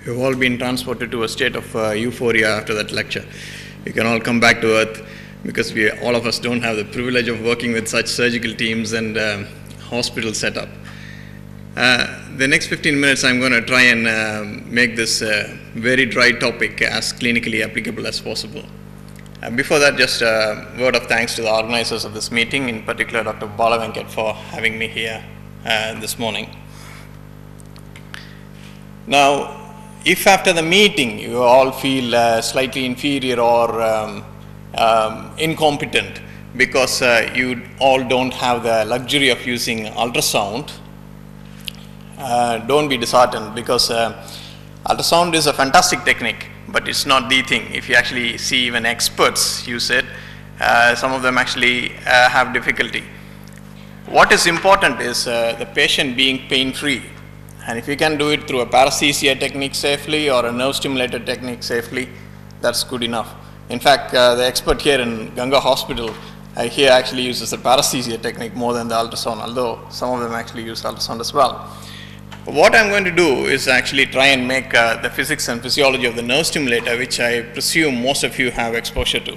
We've all been transported to a state of euphoria after that lecture. You can all come back to earth because all of us don't have the privilege of working with such surgical teams and hospital setup. The next 15 minutes I'm going to try and make this very dry topic as clinically applicable as possible. Before that, just a word of thanks to the organizers of this meeting, in particular Dr. Balavenkat for having me here this morning. Now, if after the meeting you all feel slightly inferior or incompetent because you all don't have the luxury of using ultrasound, don't be disheartened, because ultrasound is a fantastic technique, but it's not the thing. If you actually see even experts use it, some of them actually have difficulty. What is important is the patient being pain-free. And if you can do it through a paresthesia technique safely or a nerve stimulator technique safely, that's good enough. In fact, the expert here in Ganga Hospital here actually uses the paresthesia technique more than the ultrasound, although some of them actually use ultrasound as well. What I'm going to do is actually try and make the physics and physiology of the nerve stimulator, which I presume most of you have exposure to.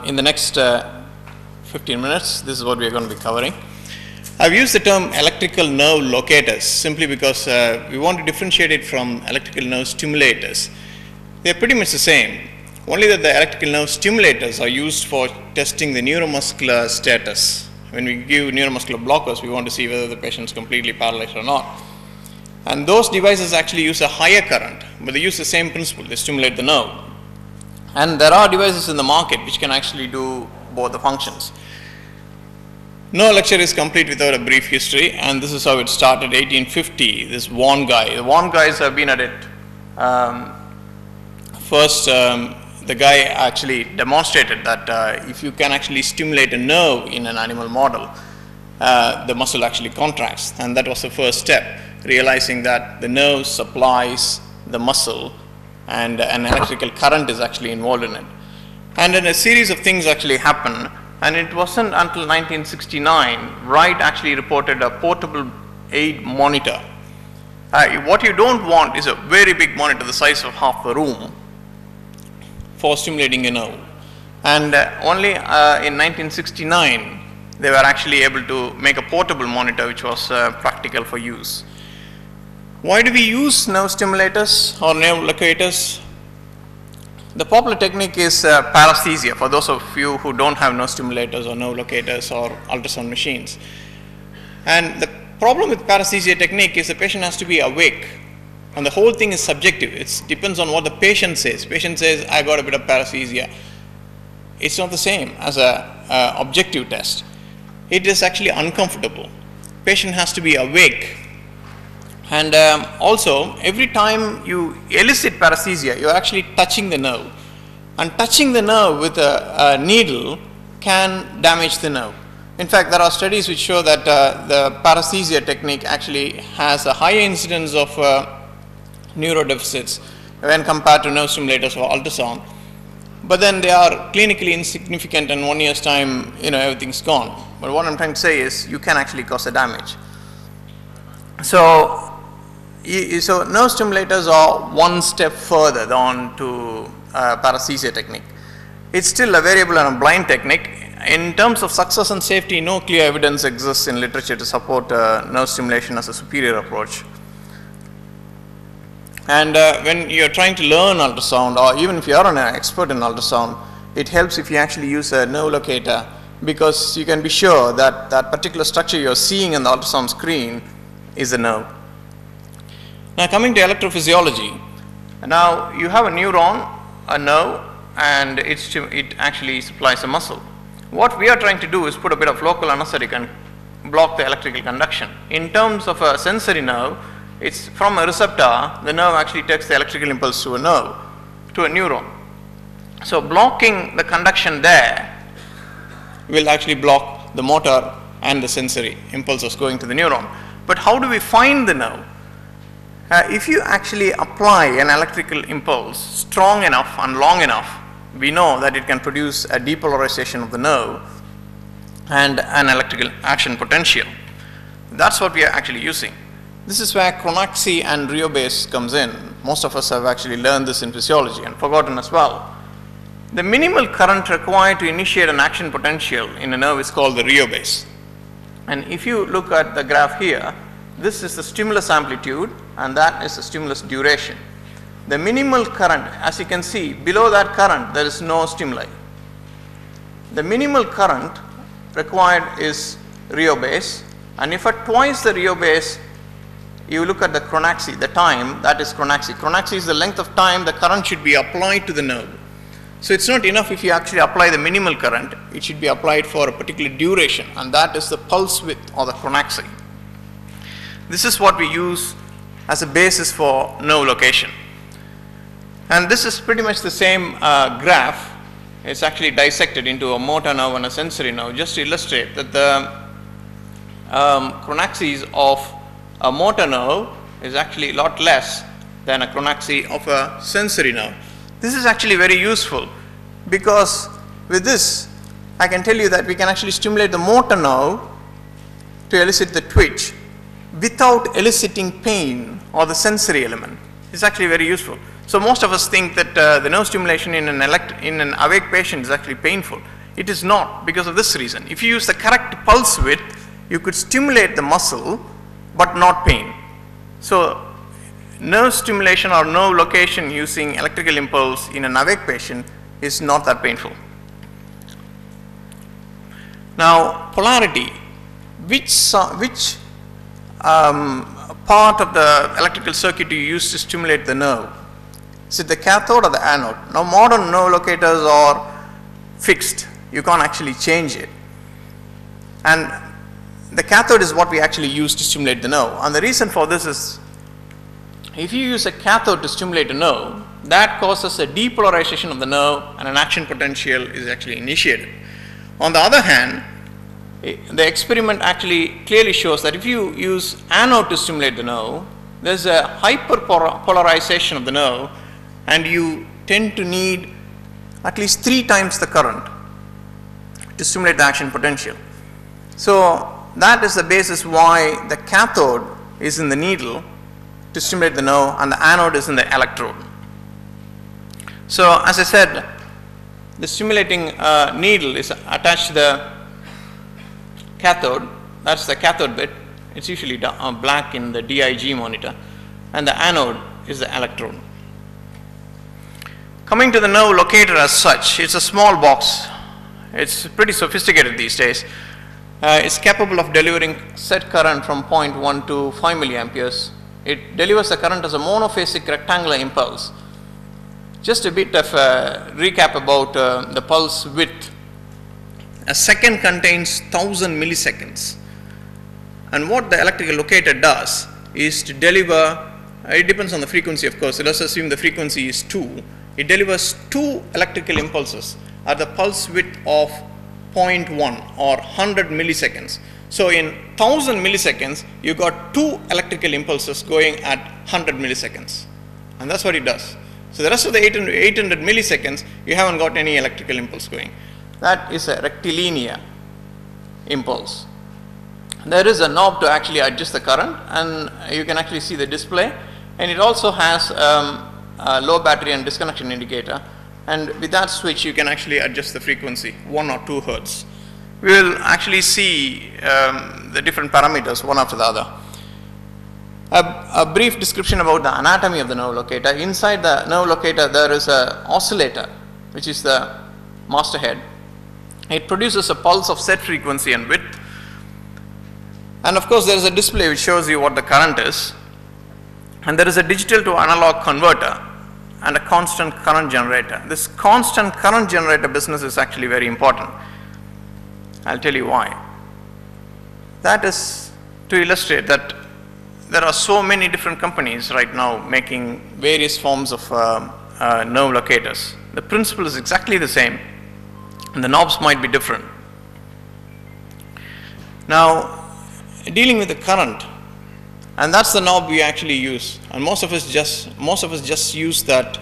In the next 15 minutes, this is what we are going to be covering. I've used the term electrical nerve locators simply because we want to differentiate it from electrical nerve stimulators. They're pretty much the same, only that the electrical nerve stimulators are used for testing the neuromuscular status. When we give neuromuscular blockers, we want to see whether the patient is completely paralyzed or not. And those devices actually use a higher current, but they use the same principle. They stimulate the nerve. And there are devices in the market which can actually do both the functions. No lecture is complete without a brief history, and this is how it started. 1850, this Vaughan guy. The Vaughan guys have been at it. First, the guy actually demonstrated that if you can actually stimulate a nerve in an animal model, the muscle actually contracts. And that was the first step, realizing that the nerve supplies the muscle and an electrical current is actually involved in it. And then a series of things actually happened. And it wasn't until 1969, Wright actually reported a portable aid monitor. What you don't want is a very big monitor the size of half a room for stimulating a nerve. And only in 1969, they were actually able to make a portable monitor which was practical for use. Why do we use nerve stimulators or nerve locators? The popular technique is paresthesia, for those of you who don't have nerve stimulators or nerve locators or ultrasound machines. And the problem with paresthesia technique is the patient has to be awake. And the whole thing is subjective. It depends on what the patient says. Patient says, I got a bit of paresthesia. It's not the same as an objective test. It is actually uncomfortable. Patient has to be awake. And also, every time you elicit paresthesia, you're actually touching the nerve. And touching the nerve with a needle can damage the nerve. In fact, there are studies which show that the paresthesia technique actually has a higher incidence of neurodeficits when compared to nerve stimulators or ultrasound. But then they are clinically insignificant, and 1 year's time, everything's gone. But what I'm trying to say is you can actually cause a damage. So nerve stimulators are one step further on to paresthesia technique. It's still a variable and a blind technique. In terms of success and safety, no clear evidence exists in literature to support nerve stimulation as a superior approach. And when you're trying to learn ultrasound, or even if you're an expert in ultrasound, it helps if you actually use a nerve locator, because you can be sure that that particular structure you're seeing in the ultrasound screen is a nerve. Now, coming to electrophysiology, now you have a neuron, a nerve, and it actually supplies a muscle. What we are trying to do is put a bit of local anesthetic and block the electrical conduction. In terms of a sensory nerve, it's from a receptor, the nerve actually takes the electrical impulse to a nerve, to a neuron. So blocking the conduction there will actually block the motor and the sensory impulses going to the neuron. But how do we find the nerve? If you actually apply an electrical impulse strong enough and long enough, we know that it can produce a depolarization of the nerve and an electrical action potential. That's what we are actually using. This is where chronaxy and rheobase comes in. Most of us have actually learned this in physiology and forgotten as well. The minimal current required to initiate an action potential in a nerve is called the rheobase. And if you look at the graph here, this is the stimulus amplitude and that is the stimulus duration. The minimal current, as you can see, below that current there is no stimuli. The minimal current required is rheobase, and if at twice the rheobase you look at the chronaxy, the time, that is chronaxy. Chronaxy is the length of time the current should be applied to the nerve. So it's not enough if you actually apply the minimal current, it should be applied for a particular duration, and that is the pulse width or the chronaxy. This is what we use as a basis for nerve location. And this is pretty much the same graph. It's actually dissected into a motor nerve and a sensory nerve, just to illustrate that the chronaxis of a motor nerve is actually a lot less than a chronaxy of a sensory nerve. This is actually very useful because with this I can tell you that we can actually stimulate the motor nerve to elicit the twitch without eliciting pain or the sensory element. It's actually very useful. So most of us think that the nerve stimulation in an awake patient is actually painful. It is not, because of this reason. If you use the correct pulse width, you could stimulate the muscle but not pain. So nerve stimulation or nerve location using electrical impulse in an awake patient is not that painful. Now, polarity. Which part of the electrical circuit you use to stimulate the nerve? Is it the cathode or the anode? Now, modern nerve locators are fixed. You can't actually change it. And the cathode is what we actually use to stimulate the nerve. And the reason for this is, if you use a cathode to stimulate a nerve, that causes a depolarization of the nerve and an action potential is actually initiated. On the other hand, the experiment actually clearly shows that if you use anode to stimulate the nerve, there's a hyperpolarization of the nerve and you tend to need at least 3 times the current to stimulate the action potential. So that is the basis why the cathode is in the needle to stimulate the nerve and the anode is in the electrode. So as I said, the stimulating needle is attached to the cathode. That's the cathode bit. It's usually black in the DIG monitor, and the anode is the electrode. Coming to the nerve locator as such, it's a small box. It's pretty sophisticated these days. It's capable of delivering set current from 0.1 to 5 milliamperes. It delivers the current as a monophasic rectangular impulse. Just a bit of a recap about the pulse width. A second contains 1000 milliseconds. And what the electrical locator does is to deliver, it depends on the frequency of course, so let's assume the frequency is 2. It delivers 2 electrical impulses at the pulse width of 0.1 or 100 milliseconds. So in 1000 milliseconds, you got 2 electrical impulses going at 100 milliseconds. And that's what it does. So the rest of the 800 milliseconds, you haven't got any electrical impulse going. That is a rectilinear impulse. There is a knob to actually adjust the current, and you can actually see the display. And it also has a low battery and disconnection indicator. And with that switch, you can actually adjust the frequency, 1 or 2 hertz. We will actually see the different parameters one after the other. A brief description about the anatomy of the nerve locator. Inside the nerve locator, there is an oscillator, which is the master head. It produces a pulse of set frequency and width. And of course, there is a display which shows you what the current is. And there is a digital to analog converter and a constant current generator. This constant current generator business is actually very important. I'll tell you why. That is to illustrate that there are so many different companies right now making various forms of nerve locators. The principle is exactly the same, and the knobs might be different. Now, dealing with the current, and that's the knob we actually use, and most of us just use that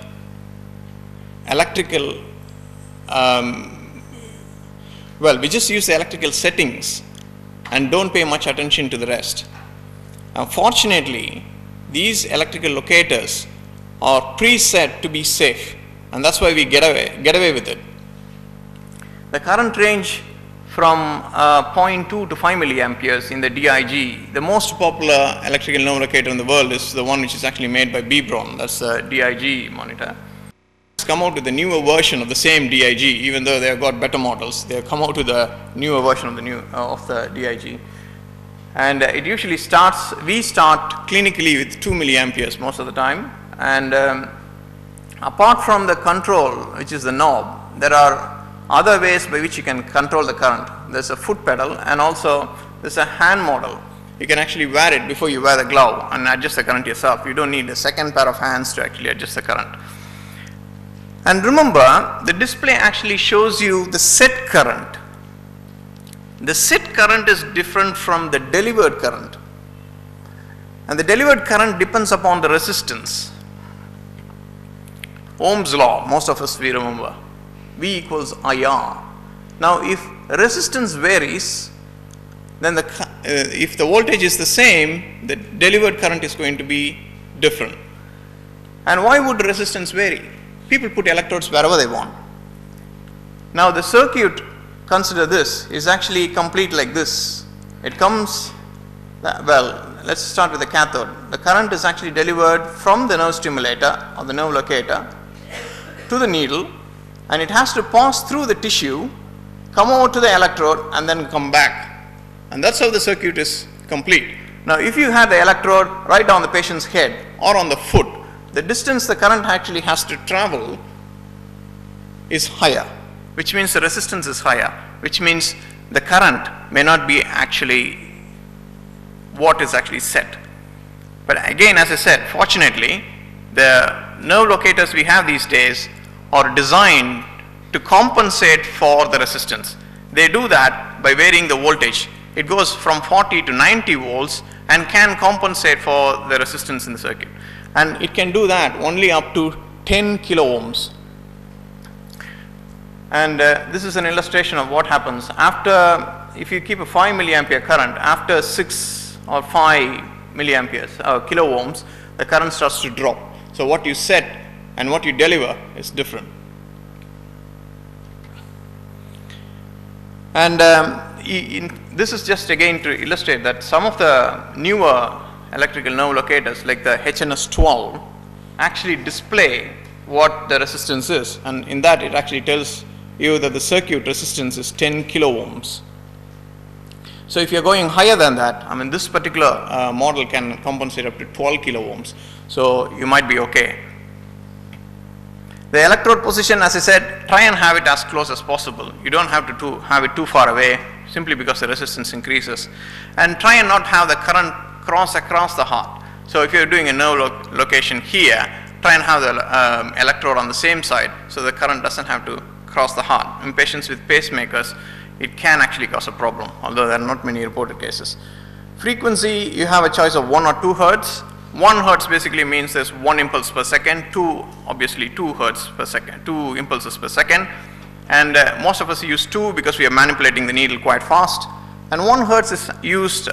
electrical. Well, we just use the electrical settings and don't pay much attention to the rest. Fortunately, these electrical locators are preset to be safe, and that's why we get away with it. The current range from 0.2 to 5 milliamperes in the DIG. The most popular electrical nerve locator in the world is the one which is actually made by Bebron. That's the DIG monitor. It's come out with a newer version of the same DIG, even though they have got better models. They have come out with a newer version of the DIG. And it usually starts, we start clinically with 2 milliamperes most of the time. And apart from the control, which is the knob, there are other ways by which you can control the current. There's a foot pedal, and also there's a hand model. You can actually wear it before you wear the glove and adjust the current yourself. You don't need a second pair of hands to actually adjust the current. And remember, the display actually shows you the set current. The set current is different from the delivered current. And the delivered current depends upon the resistance. Ohm's law, most of us we remember. V equals IR. Now, if resistance varies, then if the voltage is the same, the delivered current is going to be different. And why would resistance vary? People put electrodes wherever they want. Now, the circuit, consider this, is actually complete like this. It comes, well, let's start with the cathode. The current is actually delivered from the nerve stimulator or the nerve locator to the needle, and it has to pass through the tissue, come over to the electrode, and then come back. And that's how the circuit is complete. Now, if you had the electrode right on the patient's head or on the foot, the distance the current actually has to travel is higher, which means the resistance is higher, which means the current may not be actually what is actually set. But again, as I said, fortunately, the nerve locators we have these days are designed to compensate for the resistance. They do that by varying the voltage. It goes from 40 to 90 volts and can compensate for the resistance in the circuit. And it can do that only up to 10 kilo ohms. And this is an illustration of what happens after, if you keep a 5 milliampere current, after 6 or 5 milliamperes, kilo ohms, the current starts to drop. So what you set and what you deliver is different. And this is just again to illustrate that some of the newer electrical nerve locators like the HNS12 actually display what the resistance is, and in that it actually tells you that the circuit resistance is 10 kilo ohms. So if you're going higher than that, I mean this particular model can compensate up to 12 kilo ohms, so you might be okay. The electrode position, as I said, try and have it as close as possible. You don't have to have it too far away, simply because the resistance increases. And try and not have the current cross across the heart. So if you're doing a nerve location here, try and have the electrode on the same side, so the current doesn't have to cross the heart. In patients with pacemakers, it can actually cause a problem, although there are not many reported cases. Frequency, you have a choice of 1 or 2 hertz. 1 hertz basically means there's 1 impulse per second, 2 obviously 2 hertz per second, 2 impulses per second, and most of us use 2 because we are manipulating the needle quite fast. And 1 hertz is used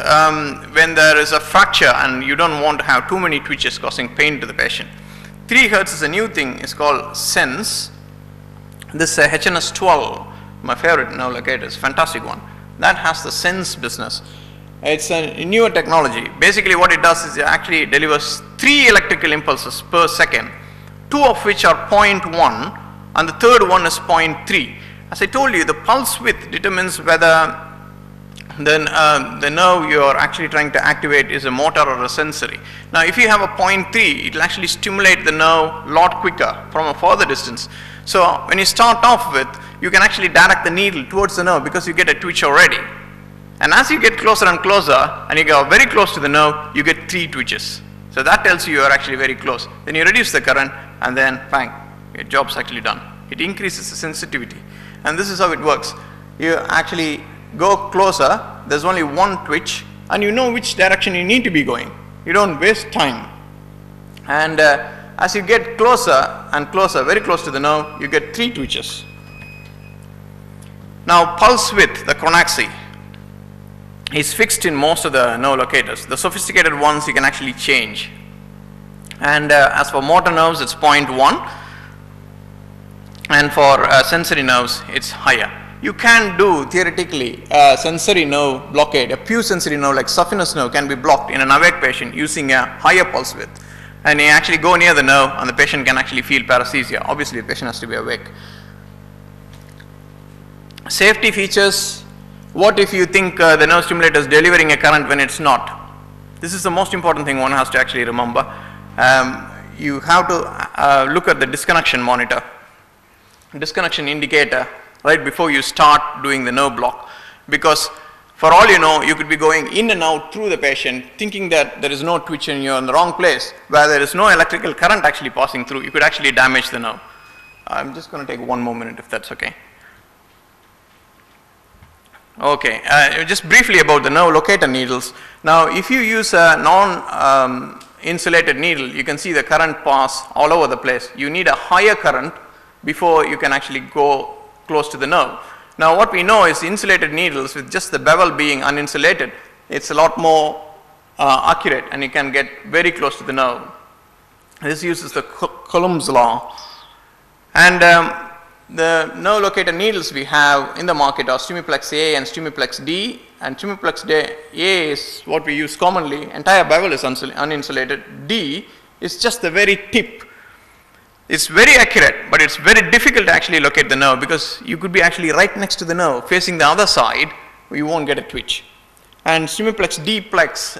when there is a fracture and you don't want to have too many twitches causing pain to the patient. 3 hertz is a new thing, it's called sense. This HNS12, my favorite nerve locator, is a fantastic one. That has the sense business. It's a newer technology. Basically what it does is it actually delivers 3 electrical impulses per second, 2 of which are 0.1 and the third one is 0.3. As I told you, the pulse width determines whether the nerve you are actually trying to activate is a motor or a sensory. Now if you have a 0.3, it will actually stimulate the nerve a lot quicker from a further distance. So when you start off with, you can actually direct the needle towards the nerve because you get a twitch already. And as you get closer and closer, and you go very close to the nerve, you get 3 twitches. So that tells you are actually very close. Then you reduce the current, and then bang, your job's actually done. It increases the sensitivity. And this is how it works. You actually go closer, there's only 1 twitch, and you know which direction you need to be going. You don't waste time. And as you get closer and closer, very close to the nerve, you get 3 twitches. Now pulse width, the chronaxy. is fixed in most of the nerve locators. The sophisticated ones you can actually change. And as for motor nerves, it's 0.1, and for sensory nerves, it's higher. You can do theoretically a sensory nerve blockade. A pure sensory nerve like saphenous nerve can be blocked in an awake patient using a higher pulse width. And you actually go near the nerve and the patient can actually feel paresthesia. Obviously the patient has to be awake. Safety features. What if you think the nerve stimulator is delivering a current when it's not? This is the most important thing one has to actually remember. You have to look at the disconnection monitor, disconnection indicator right before you start doing the nerve block, because for all you know, you could be going in and out through the patient thinking that there is no twitch and you're in the wrong place, where there is no electrical current actually passing through. You could actually damage the nerve. I'm just going to take 1 more minute if that's okay. Okay, just briefly about the nerve locator needles. Now if you use a non-insulated needle, you can see the current pass all over the place. You need a higher current before you can actually go close to the nerve. Now what we know is insulated needles, with just the bevel being uninsulated, it's a lot more accurate and you can get very close to the nerve. This uses the Coulomb's law. And the nerve locator needles we have in the market are Stimiplex A and Stimiplex D, and Stimiplex A is what we use commonly. Entire bevel is uninsulated. D is just the very tip. It's very accurate, but it's very difficult to actually locate the nerve, because you could be actually right next to the nerve facing the other side, you won't get a twitch. And Stimiplex D plus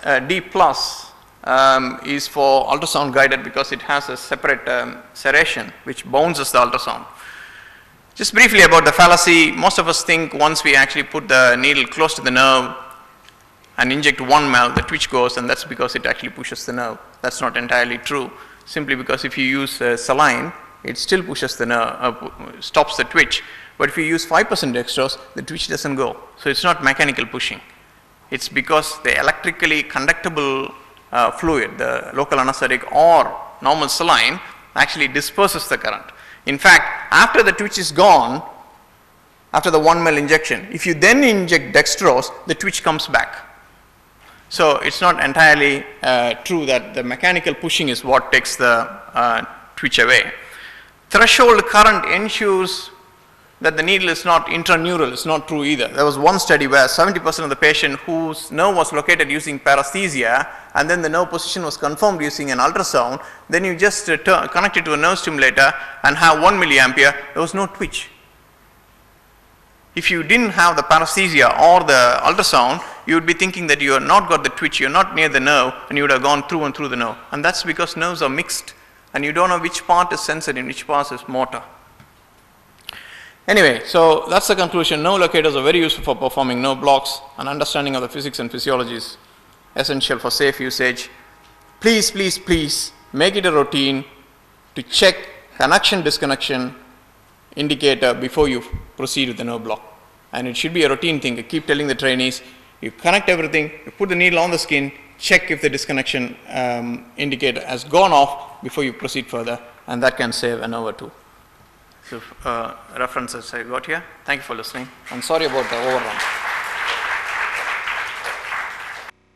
is for ultrasound guided, because it has a separate serration which bounces the ultrasound. Just briefly about the fallacy, most of us think once we actually put the needle close to the nerve and inject 1 ml, the twitch goes, and that's because it actually pushes the nerve. That's not entirely true, simply because if you use saline, it still pushes the nerve, stops the twitch. But if you use 5% dextrose, the twitch doesn't go. So it's not mechanical pushing. It's because the electrically conductible fluid, the local anesthetic or normal saline, actually disperses the current. In fact, after the twitch is gone, after the 1 ml injection, if you then inject dextrose, the twitch comes back. So it's not entirely true that the mechanical pushing is what takes the twitch away. Threshold current ensures that the needle is not intraneural. It's not true either. There was one study where 70% of the patient whose nerve was located using paresthesia, and then the nerve position was confirmed using an ultrasound, then you just connect it to a nerve stimulator and have 1 milliampere, there was no twitch. If you didn't have the paresthesia or the ultrasound, you would be thinking that you have not got the twitch, you're not near the nerve, and you would have gone through and through the nerve. And that's because nerves are mixed, and you don't know which part is sensory and which part is motor. Anyway, so that's the conclusion. Nerve locators are very useful for performing nerve blocks, and understanding of the physics and physiology is essential for safe usage. Please, please, please make it a routine to check connection disconnection indicator before you proceed with the nerve block. And it should be a routine thing. I keep telling the trainees, you connect everything, you put the needle on the skin, check if the disconnection indicator has gone off before you proceed further, and that can save an hour or two. So references I got here. Thank you for listening. I'm sorry about the overrun.